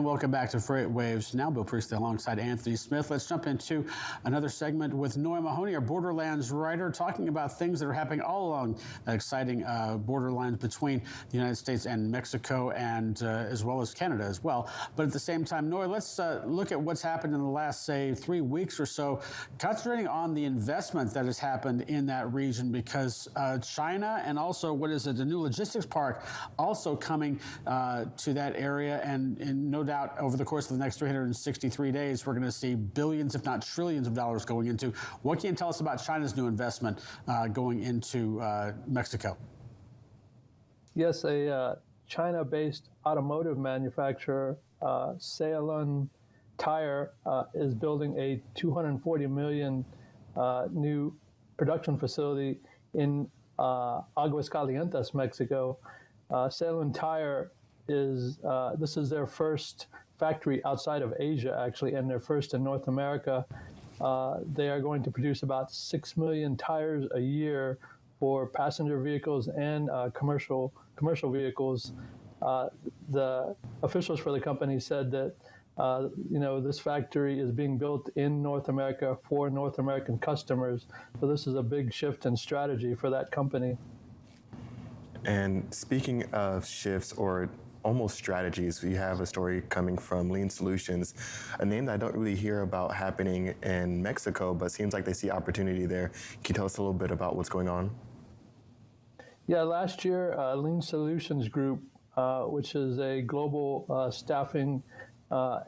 welcome back to Freight Waves. Now Bill Priestley alongside Anthony Smith. Let's jump into another segment with Noi Mahoney, our Borderlands writer, talking about things that are happening all along that exciting borderlands between the United States and Mexico, and as well as Canada as well. But at the same time, Noi, let's look at what's happened in the last, say, 3 weeks or so, concentrating on the investment that has happened in that region, because China and also, what is it, the new logistics park also coming to that area, and no doubt over the course of the next 363 days, we're going to see billions, if not trillions of dollars going into. What can you tell us about China's new investment going into Mexico? Yes, a China-based automotive manufacturer, Ceylon Tire, is building a $240 million new production facility in Aguascalientes, Mexico. Ceylon Tire this is their first factory outside of Asia, actually, and their first in North America. They are going to produce about 6 million tires a year for passenger vehicles and commercial vehicles. The officials for the company said that this factory is being built in North America for North American customers. So this is a big shift in strategy for that company. And speaking of shifts or almost strategies, we have a story coming from Lean Solutions, a name that I don't really hear about happening in Mexico, but seems like they see opportunity there. Can you tell us a little bit about what's going on? Yeah, last year, Lean Solutions Group, which is a global staffing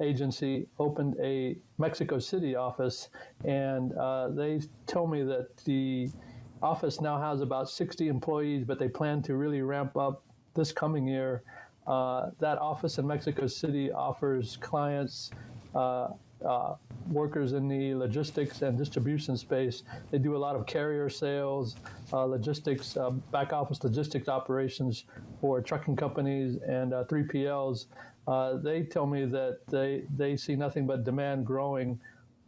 agency, opened a Mexico City office, and they tell me that the office now has about 60 employees, but they plan to really ramp up this coming year. That office in Mexico City offers clients, workers in the logistics and distribution space. They do a lot of carrier sales, logistics, back office logistics operations for trucking companies and 3PLs. They tell me that they see nothing but demand growing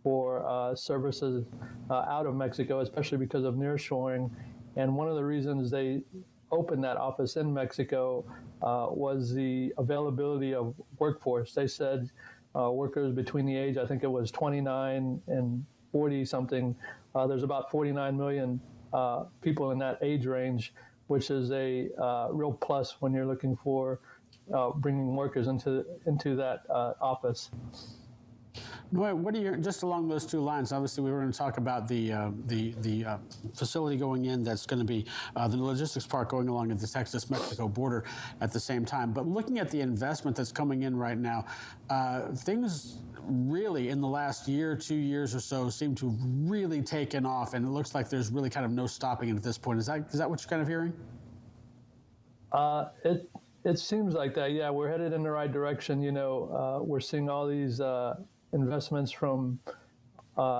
for services out of Mexico, especially because of nearshoring. And one of the reasons they opened that office in Mexico was the availability of workforce. They said workers between the age, I think it was 29 and 40 something, there's about 49 million people in that age range, which is a real plus when you're looking for bringing workers into that office. What are your, just along those two lines, obviously we were going to talk about the facility going in that's going to be the logistics park going along at the Texas-Mexico border at the same time. But looking at the investment that's coming in right now, things really in the last year, 2 years or so seem to have really taken off, and it looks like there's really kind of no stopping it at this point. Is that what you're kind of hearing? It seems like that, yeah. We're headed in the right direction. We're seeing all these investments from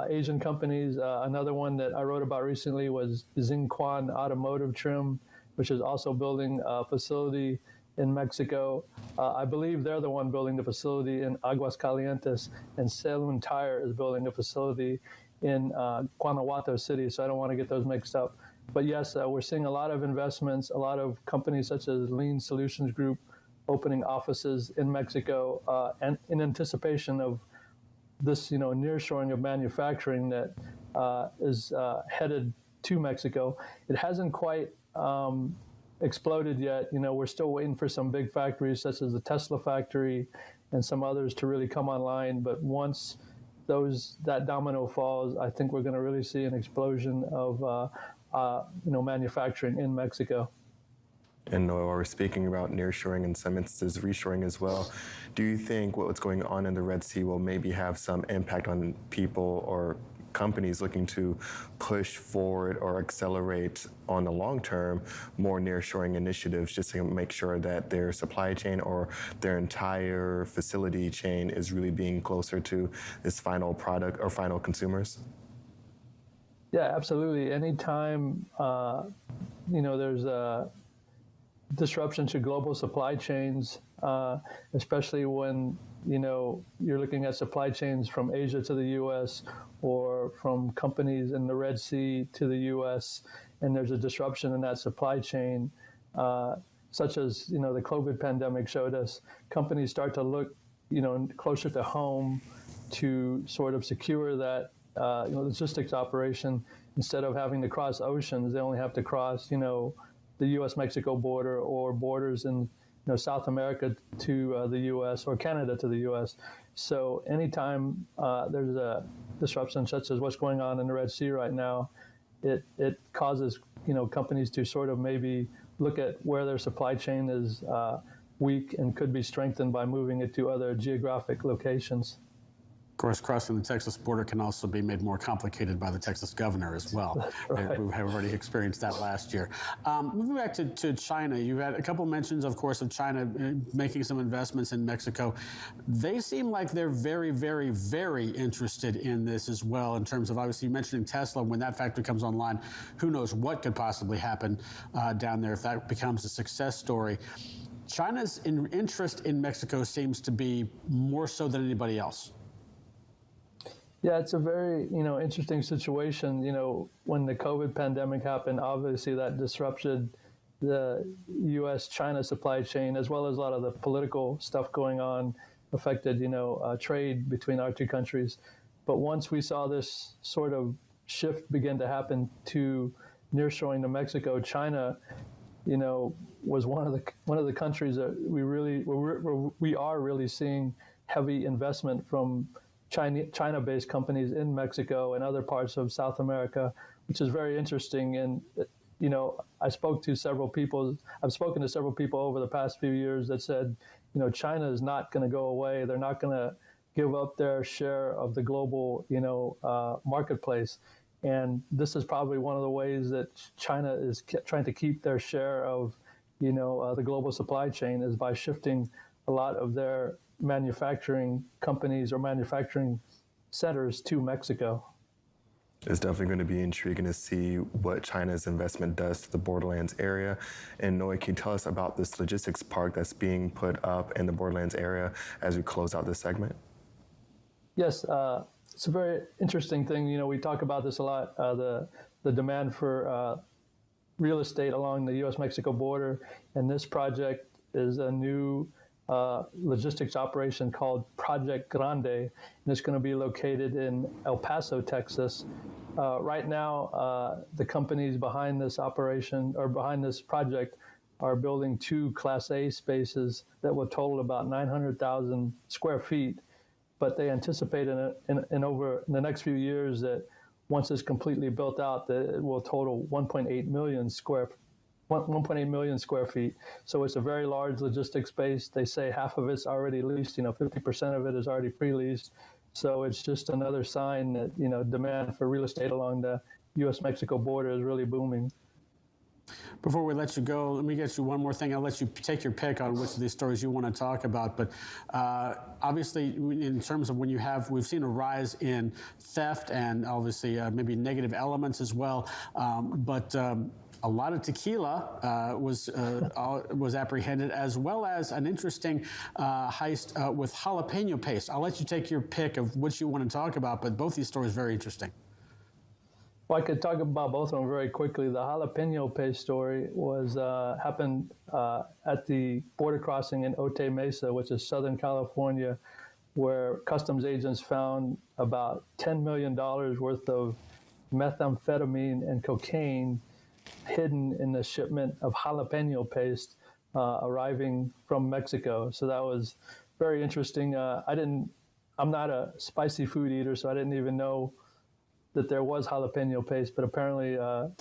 Asian companies. Another one that I wrote about recently was Xinquan Automotive Trim, which is also building a facility in Mexico. I believe they're the one building the facility in Aguascalientes, and Ceylon Tire is building a facility in Guanajuato City, so I don't want to get those mixed up. But yes, we're seeing a lot of investments, a lot of companies such as Lean Solutions Group opening offices in Mexico, and in anticipation of this, nearshoring of manufacturing that is headed to Mexico. It hasn't quite exploded yet. We're still waiting for some big factories such as the Tesla factory and some others to really come online. But once that domino falls, I think we're going to really see an explosion of manufacturing in Mexico. And while we're speaking about nearshoring and some instances reshoring as well, do you think what's going on in the Red Sea will maybe have some impact on people or companies looking to push forward or accelerate on the long term more nearshoring initiatives, just to make sure that their supply chain or their entire facility chain is really being closer to its final product or final consumers? Yeah, absolutely. Anytime there's a disruption to global supply chains, especially when you're looking at supply chains from Asia to the U.S. or from companies in the Red Sea to the U.S., and there's a disruption in that supply chain, such as the COVID pandemic showed us. Companies start to look closer to home to sort of secure that logistics operation. Instead of having to cross oceans, they only have to cross the U.S.-Mexico border or borders in South America to the U.S. or Canada to the U.S. So anytime there's a disruption such as what's going on in the Red Sea right now, it causes companies to sort of maybe look at where their supply chain is weak and could be strengthened by moving it to other geographic locations. Of course, crossing the Texas border can also be made more complicated by the Texas governor as well. Right. We have already experienced that last year. Moving back to China, you've had a couple mentions, of course, of China making some investments in Mexico. They seem like they're very, very, very interested in this as well, in terms of, obviously, you mentioning Tesla. When that factory comes online, who knows what could possibly happen down there if that becomes a success story. China's interest in Mexico seems to be more so than anybody else. Yeah, it's a very, interesting situation. When the COVID pandemic happened, obviously that disrupted the U.S.-China supply chain, as well as a lot of the political stuff going on, affected, trade between our two countries. But once we saw this sort of shift begin to happen to nearshoring to Mexico, China, was one of the countries that we are really seeing heavy investment from China-based companies in Mexico and other parts of South America, which is very interesting. And, I've spoken to several people over the past few years that said, China is not going to go away. They're not going to give up their share of the global, marketplace. And this is probably one of the ways that China is trying to keep their share of, the global supply chain, is by shifting a lot of their manufacturing companies or manufacturing centers to Mexico. It's definitely going to be intriguing to see what China's investment does to the Borderlands area. And Noi, can you tell us about this logistics park that's being put up in the Borderlands area as we close out this segment? Yes, it's a very interesting thing. We talk about this a lot, the demand for real estate along the U.S.-Mexico border. And this project is a new logistics operation called Project Grande, and it's going to be located in El Paso, Texas. Right now, the companies behind this operation or behind this project are building 2 Class A spaces that will total about 900,000 square feet. But they anticipate in the next few years that once it's completely built out, that it will total 1.8 million square feet. So it's a very large logistics space. They say half of it's already leased, 50% of it is already pre-leased. So it's just another sign that, demand for real estate along the U.S.-Mexico border is really booming. Before we let you go, let me get you one more thing. I'll let you take your pick on which of these stories you want to talk about. But obviously, in terms of we've seen a rise in theft and obviously maybe negative elements as well. But a lot of tequila was apprehended, as well as an interesting heist with jalapeno paste. I'll let you take your pick of which you want to talk about, but both these stories are very interesting. Well, I could talk about both of them very quickly. The jalapeno paste story happened at the border crossing in Otay Mesa, which is Southern California, where customs agents found about $10 million worth of methamphetamine and cocaine hidden in the shipment of jalapeno paste arriving from Mexico. So that was very interesting. I'm not a spicy food eater, so I didn't even know that there was jalapeno paste, but apparently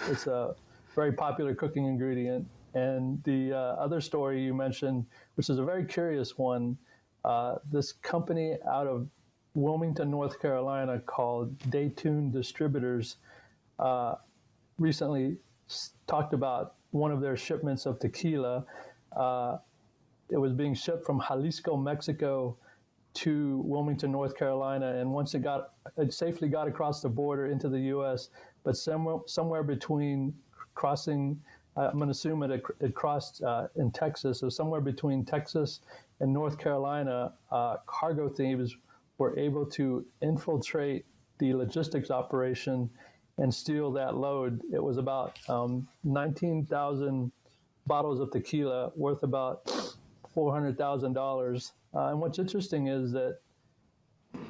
it's a very popular cooking ingredient. And the other story you mentioned, which is a very curious one, this company out of Wilmington, North Carolina, called Daytune Distributors, recently talked about one of their shipments of tequila. It was being shipped from Jalisco, Mexico, to Wilmington, North Carolina, and once it safely got across the border into the U.S., but somewhere between crossing, I'm going to assume it crossed in Texas, so somewhere between Texas and North Carolina, cargo thieves were able to infiltrate the logistics operation and steal that load. It was about 19,000 bottles of tequila worth about $400,000. And what's interesting is that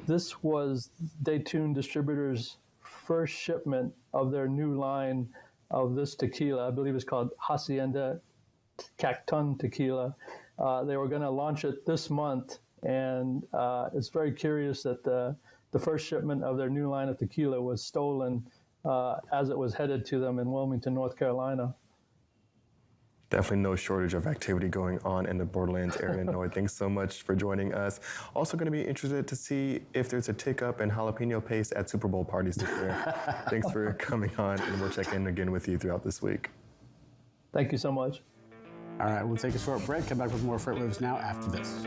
this was Daytune Distributors' first shipment of their new line of this tequila. I believe it's called Hacienda Cacton Tequila. They were going to launch it this month, and it's very curious that the first shipment of their new line of tequila was stolen as it was headed to them in Wilmington, North Carolina. Definitely no shortage of activity going on in the Borderlands area in Noi. Thanks so much for joining us. Also going to be interested to see if there's a tick up in jalapeno paste at Super Bowl parties this year. Thanks for coming on, and we'll check in again with you throughout this week. Thank you so much. All right, we'll take a short break. Come back with more Freight Waves Now after this.